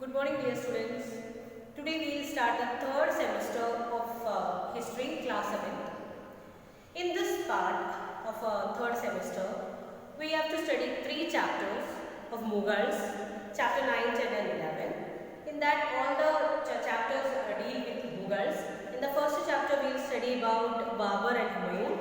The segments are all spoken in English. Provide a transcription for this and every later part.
Good morning, dear students. Today we will start the third semester of History, Class 7th. In this part of third semester, we have to study three chapters of Mughals, chapter 9, 10 and 11. In that, all the chapters deal with Mughals. In the first chapter, we will study about Babur and Humayun,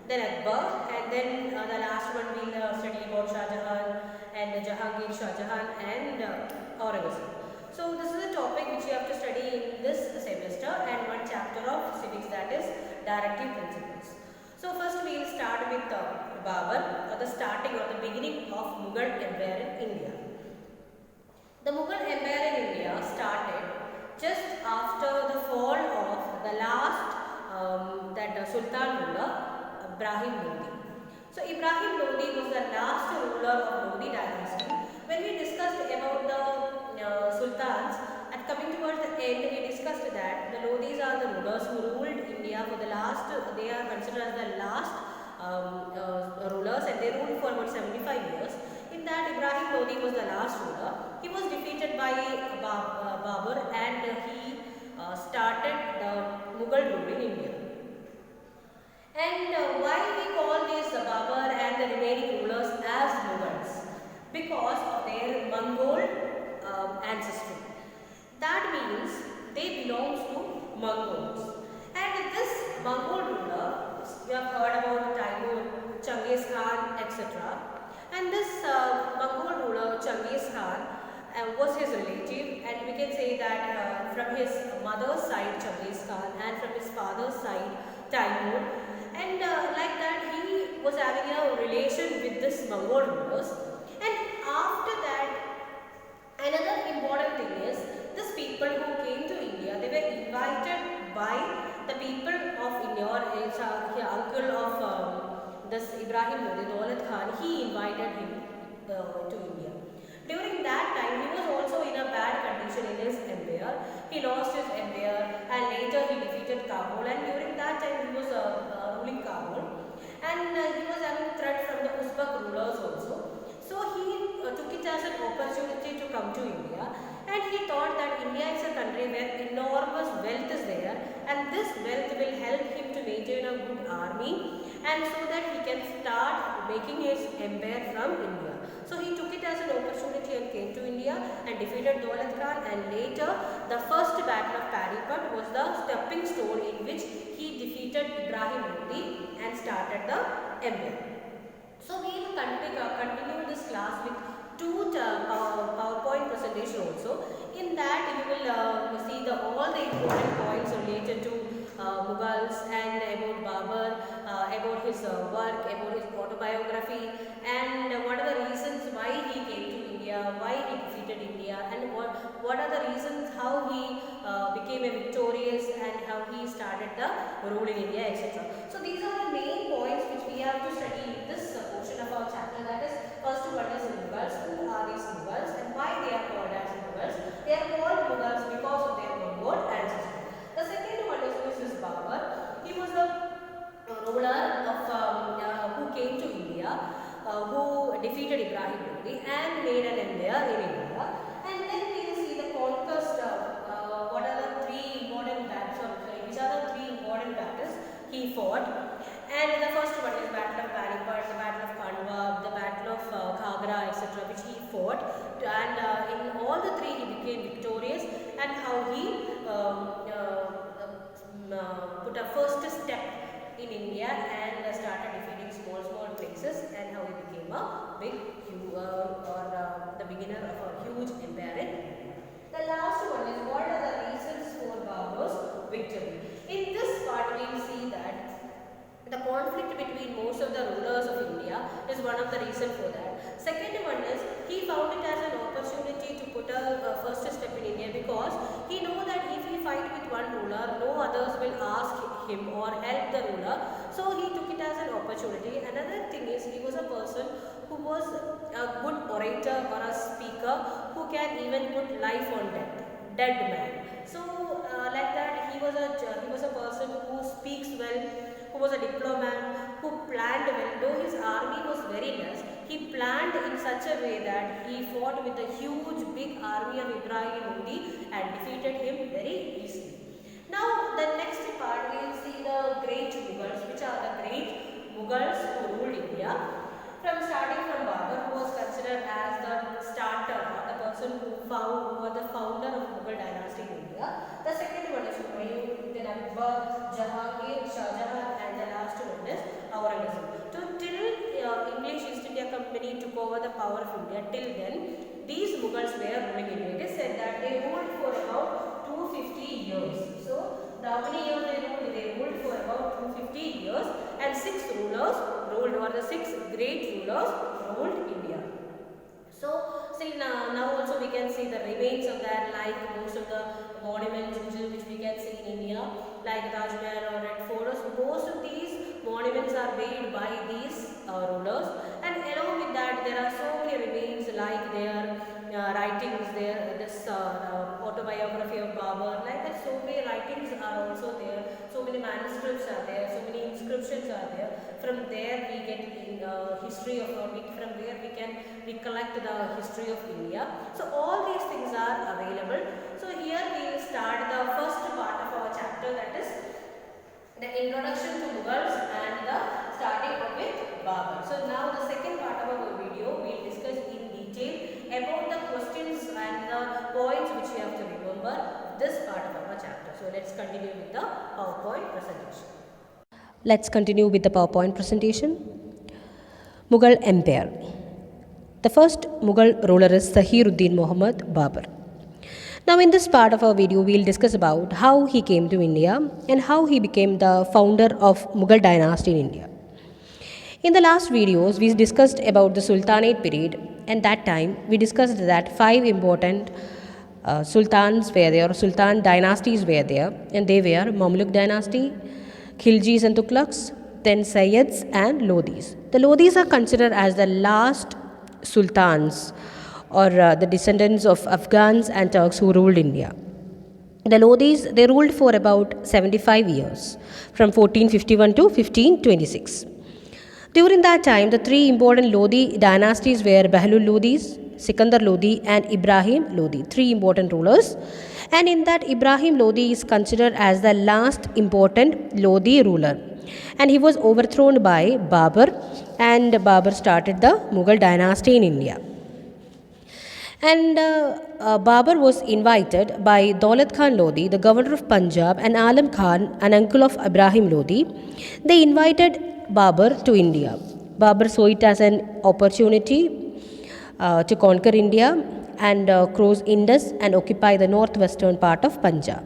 then Akbar, and then the last one we will study about Shah Jahan and Jahangir, Shah Jahan and Aurangzeb. So this is a topic which you have to study in this semester and one chapter of civics, that is directive principles. So first we will start with Babur, or the starting or the beginning of Mughal Empire in India. The Mughal Empire in India started just after the fall of the last Sultan ruler, Ibrahim Lodi. So Ibrahim Lodi was the last ruler of Lodi dynasty. When we discussed about the sultans, and coming towards the end, we discussed that the Lodis are the rulers who ruled India for the last, they are considered as the last rulers, and they ruled for about 75 years. In that, Ibrahim Lodi was the last ruler. He was defeated by Babur, and he started the Mughal rule in India. And why we call these Babur and the remaining rulers as Mughals? Because of their Mongol ancestry. That means they belong to Mongols. And this Mongol ruler, you have heard about Timur, Genghis Khan, etc. And this Mongol ruler, Genghis Khan, was his relative, and we can say that from his mother's side, Genghis Khan, and from his father's side, Timur. And like that, he was having a relation with this Mongol rulers. And after that, another important thing is, these people who came to India, they were invited by the people of India, or uncle of this Ibrahim Lodi, Daulat Khan. He invited him to India. During that time, he was also in a bad condition in his empire. He lost his empire, and later he defeated Kabul, and during that time he was ruling Kabul, and he was having threat from the Uzbek rulers also. So he took it as an opportunity to come to India, and he thought that India is a country where enormous wealth is there, and this wealth will help him to maintain a good army, and so that he can start making his empire from India. So he took it as an opportunity and came to India and defeated Daulat Khan, and later the first battle of Panipat was the stepping stone in which he defeated Ibrahim Lodi and started the empire. So we will continue this class with two PowerPoint presentation also. In that you will see all the important points related to Mughals and about Babur, about his work, about his autobiography, and what are the reasons why he came to India, why he defeated India, and what are the reasons how he became a victorious, and how he started the rule in India, etc. So these are the main points which we have to study in this portion of our chapter. That is, first one is Mughals. Who are these Mughals and why they are called as Mughals? They are called Mughals because of their Mongol ancestry. The second one is Mrs. Babur. He was a ruler of who came to India, who defeated Ibrahim Lodi and made an empire in India. And then we will see the conquest. What are the three important battles? Which are the three important battles he fought? And the first one is Battle of Panipat, the Battle of Kandwa, the Battle of Khagra, etc., which he fought. And in all the three, he became victorious. And how he put a first step in India and started defeating small places, and how he became a big the beginner of a huge empire in India. The last one is, what are the reasons for Babur's victory? In this part, we will see that the conflict between most of the rulers of India is one of the reasons for that. Second one is, he found it as an opportunity to put a first step in India, because he know that if he fight with one ruler, no others will ask him or help the ruler. So he took it as an opportunity. Another thing is, he was a person who was a good orator or a speaker who can even put life on dead man. So like that, he was a person who speaks well, who was a diplomat, who planned well. Though his army was very less, he planned in such a way that he fought with a huge big army of Ibrahim Lodi and defeated him very easily. Now the next part we will see the great Mughals, which are the great Mughals who ruled India. Starting from Babur, who was considered as the starter or the person who was the founder of Mughal dynasty in India. The second one is Humayun, then Akbar, Jahangir, Shah Jahan, and the last one is Aurangzeb. So till English East India Company took over the power of India, till then these Mughals were ruling India. It is said that they ruled for about 250 years. So how many years they ruled? They ruled for about 250 years, and 6 rulers ruled, or the 6 great rulers ruled India. So see now also we can see the remains of that, like most of the monuments which we can see in India, like Taj Mahal or Red Fort. Most of these monuments are made by these rulers, and along with that there are so many remains like their writings there, this autobiography of Babur, like that so many writings are also there, so many manuscripts are there, so many inscriptions are there. From there we get history of, from there we can recollect the history of India. So all these things are available. So here we will start the first part of our chapter, that is the introduction to Mughals and the starting of with Babur. So now the second part of our video we will discuss in detail about the questions and the points which you have to remember this part of our chapter. So let's continue with the PowerPoint presentation. Let's continue with the PowerPoint presentation. Mughal Empire. The first Mughal ruler is Zahiruddin Muhammad Babur. Now in this part of our video we will discuss about how he came to India and how he became the founder of Mughal dynasty in India. In the last videos we discussed about the Sultanate period, and that time we discussed that 5 important sultans were there, Sultan dynasties were there, and they were Mamluk dynasty, Khiljis and Tughlaqs, then Sayyids and Lodhis. The Lodhis are considered as the last sultans or the descendants of Afghans and Turks who ruled India. The Lodhis, they ruled for about 75 years, from 1451 to 1526. During that time, the 3 important Lodhi dynasties were Bahlul Lodhis, Sikandar Lodhi and Ibrahim Lodhi, 3 important rulers. And in that, Ibrahim Lodhi is considered as the last important Lodhi ruler. And he was overthrown by Babur, and Babur started the Mughal dynasty in India. And Babur was invited by Daulat Khan Lodhi, the governor of Punjab, and Alam Khan, an uncle of Ibrahim Lodhi. They invited Babur to India. Babur saw it as an opportunity to conquer India and cross Indus and occupy the northwestern part of Punjab.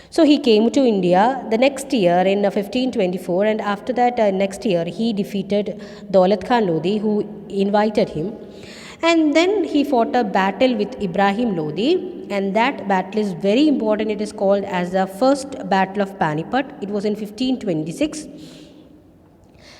So he came to India the next year in 1524, and after that next year he defeated Daulat Khan Lodhi, who invited him. And then he fought a battle with Ibrahim Lodhi, and that battle is very important. It is called as the first battle of Panipat. It was in 1526.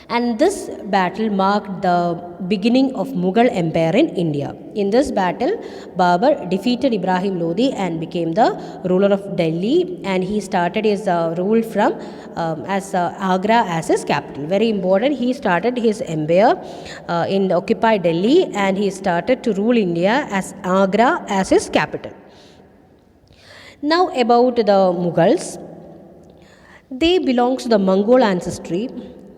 And this battle marked the beginning of Mughal Empire in India. In this battle, Babur defeated Ibrahim Lodhi and became the ruler of Delhi, and he started his rule from Agra as his capital. Very important, he started his empire in occupied Delhi, and he started to rule India as Agra as his capital. Now about the Mughals. They belong to the Mongol ancestry.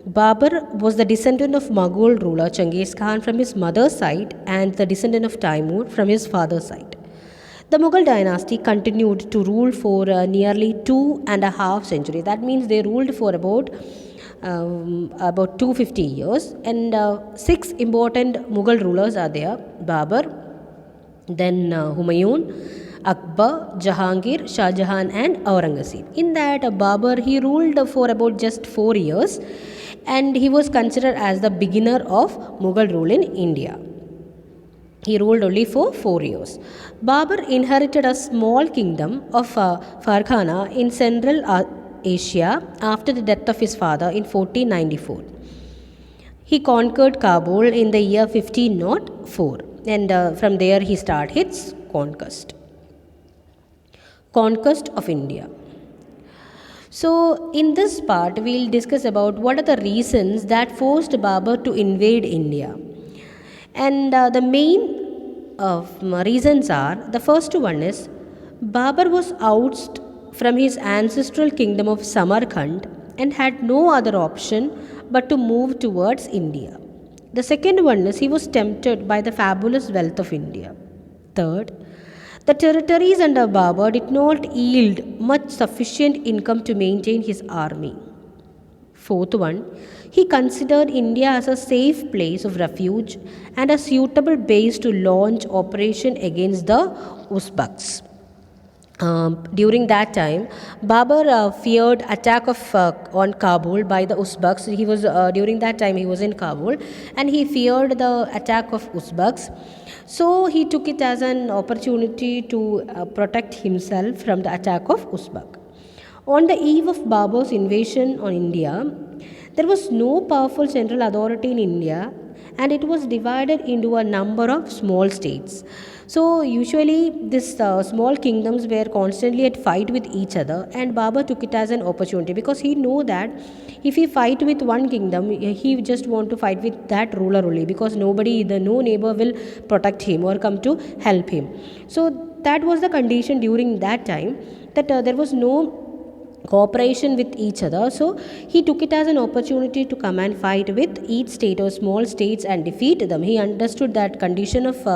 Babur was the descendant of Mughal ruler Genghis Khan from his mother's side and the descendant of Timur from his father's side. The Mughal dynasty continued to rule for nearly 2.5 centuries. That means they ruled for about 250 years, and 6 important Mughal rulers are there: Babur, then Humayun, Akbar, Jahangir, Shah Jahan and Aurangzeb. In that, Babur, he ruled for about just 4 years, and he was considered as the beginner of Mughal rule in India. He ruled only for 4 years. Babur inherited a small kingdom of Farghana in Central Asia after the death of his father in 1494. He conquered Kabul in the year 1504, and from there he started his conquest of India. So in this part we will discuss about what are the reasons that forced Babur to invade India. And the main reasons are, the first one is Babur was ousted from his ancestral kingdom of Samarkand and had no other option but to move towards India. The second one is he was tempted by the fabulous wealth of India. Third, the territories under Babur did not yield much sufficient income to maintain his army. Fourth one, he considered India as a safe place of refuge and a suitable base to launch operation against the Uzbeks. During that time, Babur feared attack of on Kabul by the Uzbeks. He was during that time he was in Kabul, and he feared the attack of Uzbeks. So he took it as an opportunity to protect himself from the attack of Uzbek. On the eve of Babur's invasion on India, there was no powerful central authority in India, and it was divided into a number of small states. So usually these small kingdoms were constantly at fight with each other, and Babur took it as an opportunity because he knew that if he fight with one kingdom, he just want to fight with that ruler only, because no neighbor will protect him or come to help him. So that was the condition during that time, that there was no cooperation with each other. So he took it as an opportunity to come and fight with each state or small states and defeat them. He understood that condition of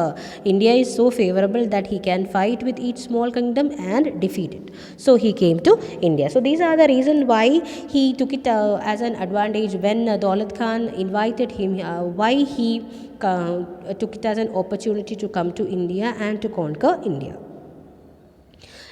India is so favorable that he can fight with each small kingdom and defeat it. So he came to India. So these are the reasons why he took it as an advantage when Daulat Khan invited him, why he took it as an opportunity to come to India and to conquer India.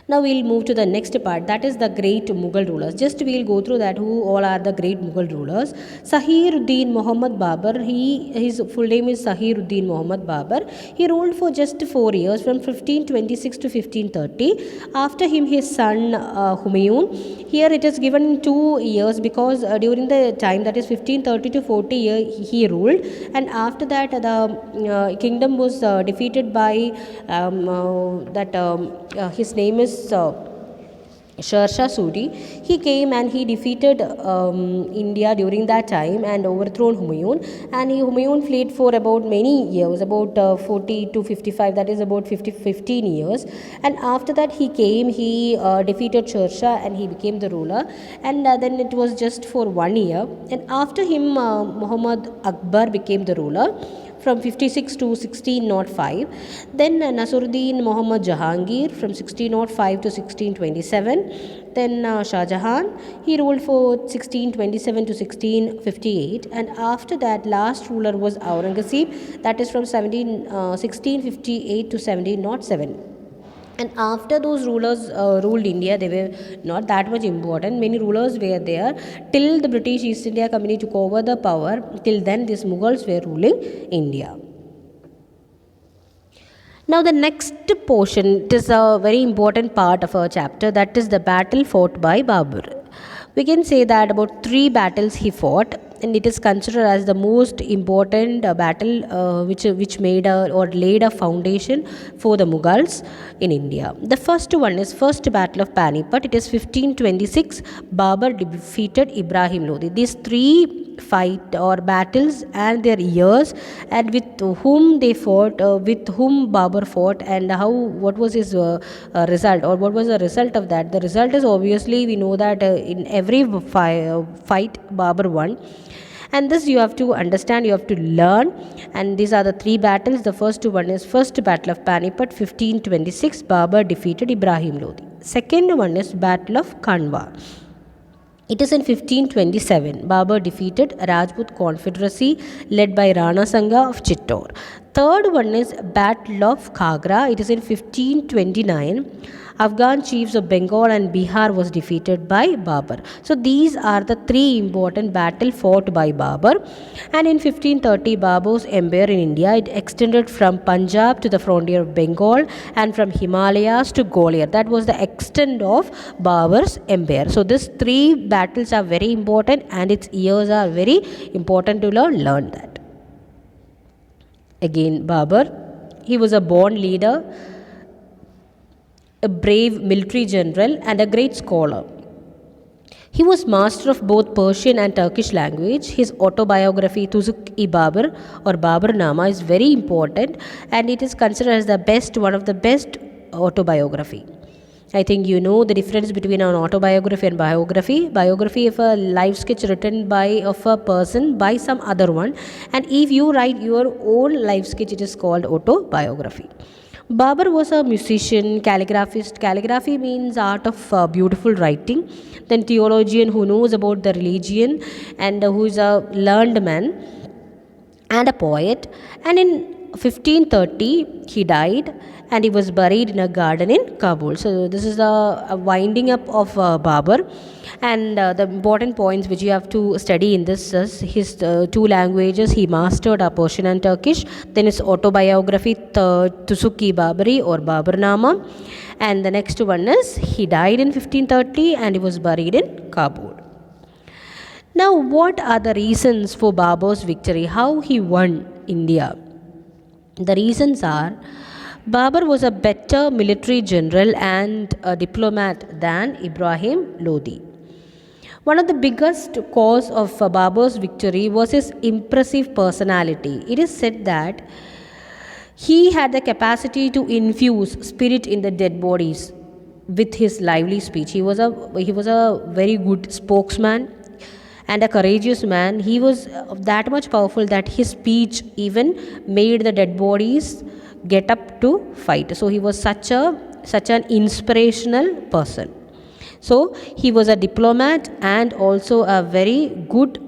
Now we'll move to the next part, that is the great Mughal rulers. Just we'll go through that, who all are the great Mughal rulers. Sahiruddin Muhammad Babur, his full name is Sahiruddin Muhammad Babur. He ruled for just 4 years from 1526 to 1530. After him his son Humayun. Here it is given 2 years because during the time, that is 1530 to 40 he ruled, and after that the kingdom was defeated by his name is Sher Shah Suri. He came and he defeated India during that time and overthrown Humayun. And Humayun fled for about many years, about 40 to 55, that is about 15 years. And after that he came, he defeated Sher Shah and he became the ruler. And then it was just for 1 year. And after him, Muhammad Akbar became the ruler from 56 to 1605. Then Nasruddin Muhammad Jahangir from 1605 to 1627. Then Shah Jahan, he ruled for 1627 to 1658. And after that, last ruler was Aurangzeb, that is from 1658 to 1707. And after those rulers ruled India, they were not that much important. Many rulers were there till the British East India Company took over the power. Till then, these Mughals were ruling India. Now the next portion, it is a very important part of our chapter, that is the battle fought by Babur. We can say that about 3 battles he fought, and it is considered as the most important battle which made or laid a foundation for the Mughals in India. The first one is First Battle of Panipat. It is 1526. Babur defeated Ibrahim Lodi. These 3 fight or battles and their years, and with whom they fought, with whom Babur fought, and what was his result, or what was the result of that. The result is, obviously we know that in every fight Babur won. And this you have to understand, you have to learn. And these are the 3 battles. The first one is First Battle of Panipat, 1526. Babur defeated Ibrahim Lodi. Second one is Battle of Kanwa. It is in 1527. Babur defeated Rajput Confederacy led by Rana Sanga of Chittor. Third one is Battle of Khagra. It is in 1529. Afghan chiefs of Bengal and Bihar was defeated by Babur. So these are the 3 important battles fought by Babur. And in 1530, Babur's empire in India, it extended from Punjab to the frontier of Bengal and from Himalayas to Gwalior. That was the extent of Babur's empire. So these 3 battles are very important, and its years are very important to learn that. Again, Babur, he was a born leader, a brave military general, and a great scholar. He was master of both Persian and Turkish language. His autobiography Tuzuk-i-Babur or Babur Nama is very important, and it is considered as the best, one of the best autobiography. I think you know the difference between an autobiography and biography. Biography of a life sketch written by of a person by some other one, and if you write your own life sketch, it is called autobiography. Babur was a musician, calligraphist. Calligraphy means art of beautiful writing. Then theologian who knows about the religion and who is a learned man and a poet. And in 1530 he died and he was buried in a garden in Kabul. So this is a winding up of Babur, and the important points which you have to study in this is his two languages he mastered are Persian and Turkish, then his autobiography Tusuki Babari or Babur Nama, and the next one is he died in 1530 and he was buried in Kabul. Now, what are the reasons for Babur's victory? How he won India? The reasons are Babur was a better military general and a diplomat than Ibrahim Lodi. One of the biggest cause of Babur's victory was his impressive personality. It is said that he had the capacity to infuse spirit in the dead bodies with his lively speech. He was a very good spokesman and a courageous man. He was that much powerful that his speech even made the dead bodies get up to fight. So he was such an inspirational person. So he was a diplomat and also a very good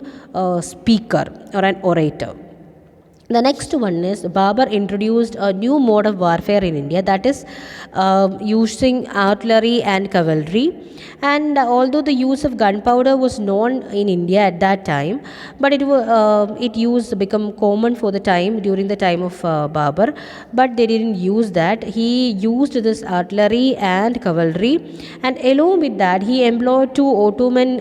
speaker or an orator. The next one is Babur introduced a new mode of warfare in India, that is using artillery and cavalry. And although the use of gunpowder was known in India at that time, but it used become common for the time during the time of Babur, but they didn't use that. He used this artillery and cavalry, and along with that he employed two Ottoman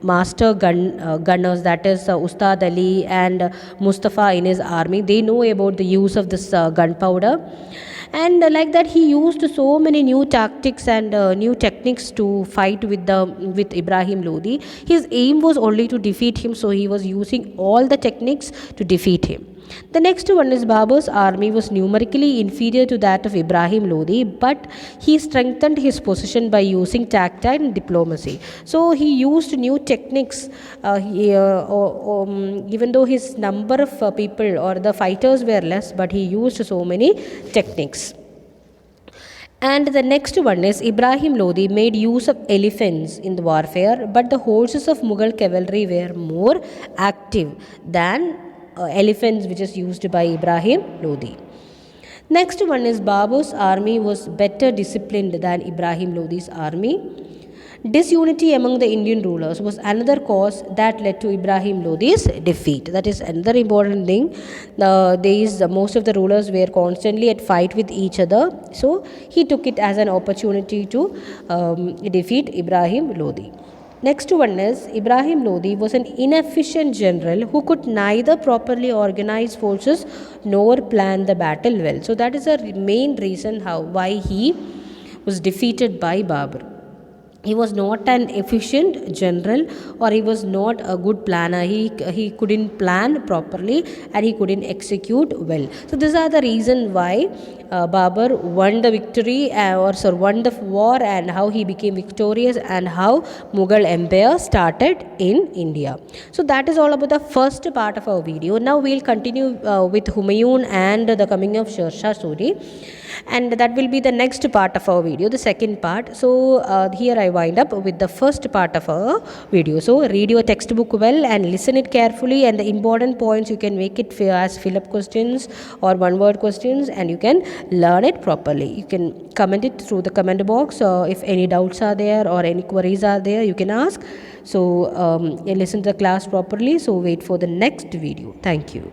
master gunners, that is Ustad Ali and Mustafa in his army. They know about the use of this gunpowder, and like that he used so many new tactics and new techniques to fight with Ibrahim Lodi. His aim was only to defeat him, so he was using all the techniques to defeat him. The next one is Babur's army was numerically inferior to that of Ibrahim Lodi, but he strengthened his position by using tactile and diplomacy. So he used new techniques, even though his number of people or the fighters were less, but he used so many techniques. And the next one is Ibrahim Lodi made use of elephants in the warfare, but the horses of Mughal cavalry were more active than elephants which is used by Ibrahim Lodi. Next one is Babur's army was better disciplined than Ibrahim Lodi's army. Disunity among the Indian rulers was another cause that led to Ibrahim Lodi's defeat. That is another important thing. Most of the rulers were constantly at fight with each other, so he took it as an opportunity to defeat Ibrahim Lodi. Next one is Ibrahim Lodi was an inefficient general who could neither properly organize forces nor plan the battle well. So that is the main reason why he was defeated by Babur. He was not an efficient general, or he was not a good planner. He couldn't plan properly and he couldn't execute well. So these are the reason why Babur won the victory won the war, and how he became victorious, and how Mughal Empire started in India. So that is all about the first part of our video. Now we'll continue with Humayun and the coming of Sher Shah Suri, and that will be the next part of our video, the second part. So here I wind up with the first part of our video. So read your textbook well and listen it carefully, and the important points you can make it as fill up questions or one word questions, and you can learn it properly. You can comment it through the comment box. If any doubts are there or any queries are there, you can ask. So listen to the class properly. So wait for the next video. Thank you.